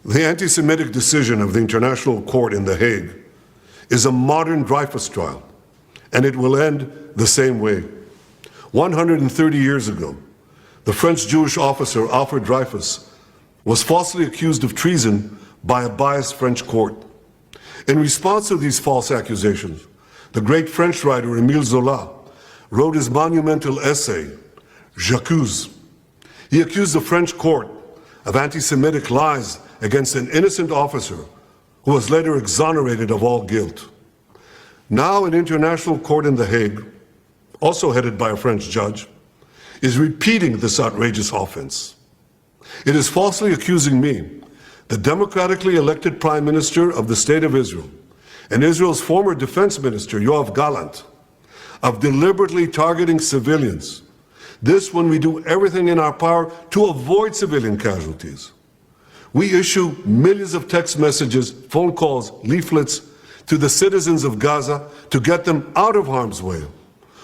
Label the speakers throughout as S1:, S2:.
S1: The anti-Semitic decision of the International Court in The Hague is a modern Dreyfus trial, and it will end the same way. 130 years ago, the French Jewish officer Alfred Dreyfus was falsely accused of treason by a biased French court. In response to these false accusations, the great French writer Émile Zola wrote his monumental essay, J'accuse. He accused the French court of anti-Semitic lies against an innocent officer who was later exonerated of all guilt. Now an international court in The Hague, also headed by a French judge, is repeating this outrageous offense. It is falsely accusing me, the democratically elected Prime Minister of the State of Israel, and Israel's former Defense Minister, Yoav Gallant, of deliberately targeting civilians. This when we do everything in our power to avoid civilian casualties. We issue millions of text messages, phone calls, leaflets to the citizens of Gaza to get them out of harm's way,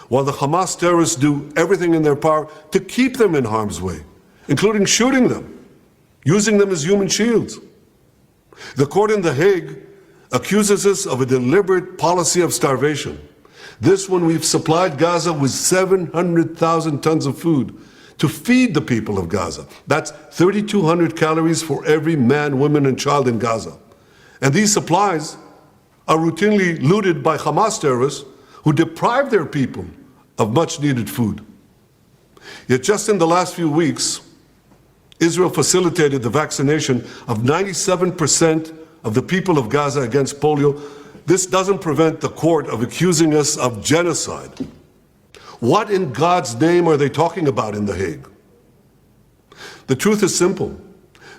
S1: while the Hamas terrorists do everything in their power to keep them in harm's way, including shooting them, using them as human shields. The court in The Hague accuses us of a deliberate policy of starvation. This when we've supplied Gaza with 700,000 tons of food to feed the people of Gaza. That's 3,200 calories for every man, woman, and child in Gaza. And these supplies are routinely looted by Hamas terrorists who deprive their people of much-needed food. Yet just in the last few weeks, Israel facilitated the vaccination of 97% of the people of Gaza against polio. This doesn't prevent the court of accusing us of genocide. What in God's name are they talking about in The Hague? The truth is simple.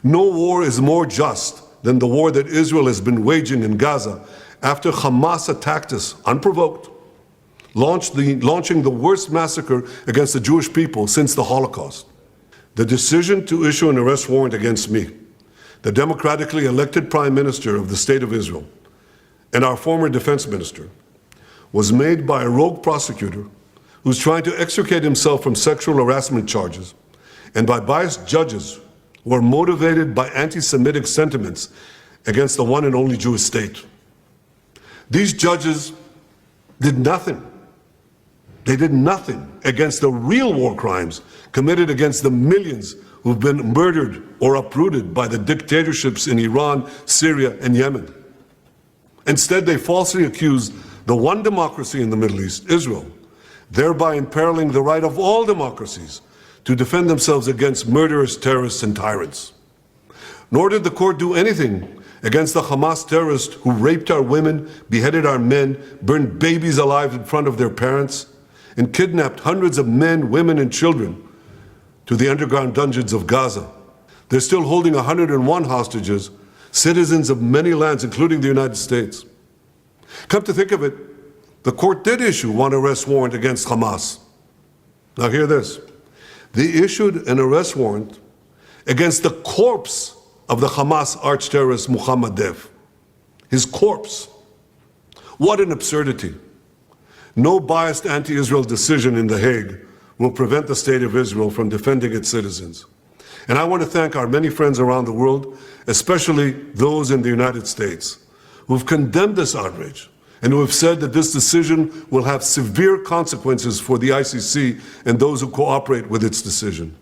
S1: No war is more just than the war that Israel has been waging in Gaza after Hamas attacked us unprovoked, launching the worst massacre against the Jewish people since the Holocaust. The decision to issue an arrest warrant against me, the democratically elected Prime Minister of the State of Israel, and our former Defense Minister, was made by a rogue prosecutor who's trying to extricate himself from sexual harassment charges, and by biased judges who are motivated by anti-Semitic sentiments against the one and only Jewish state. These judges did nothing. They did nothing against the real war crimes committed against the millions who've been murdered or uprooted by the dictatorships in Iran, Syria, and Yemen. Instead, they falsely accused the one democracy in the Middle East, Israel, thereby imperiling the right of all democracies to defend themselves against murderous terrorists and tyrants. Nor did the court do anything against the Hamas terrorists who raped our women, beheaded our men, burned babies alive in front of their parents, and kidnapped hundreds of men, women, and children to the underground dungeons of Gaza. They're still holding 101 hostages, citizens of many lands, including the United States. Come to think of it, the court did issue one arrest warrant against Hamas. Now hear this. They issued an arrest warrant against the corpse of the Hamas arch-terrorist Mohammed Dev. His corpse. What an absurdity. No biased anti-Israel decision in The Hague will prevent the State of Israel from defending its citizens. And I want to thank our many friends around the world, especially those in the United States, who've condemned this outrage and who have said that this decision will have severe consequences for the ICC and those who cooperate with its decision.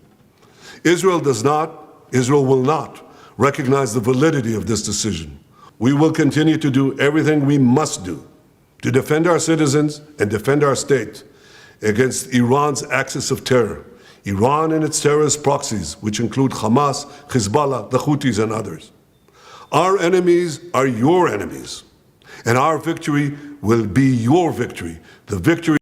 S1: Israel will not recognize the validity of this decision. We will continue to do everything we must do to defend our citizens and defend our state against Iran's axis of terror, Iran and its terrorist proxies, which include Hamas, Hezbollah, the Houthis, and others. Our enemies are your enemies, and our victory will be your victory, the victory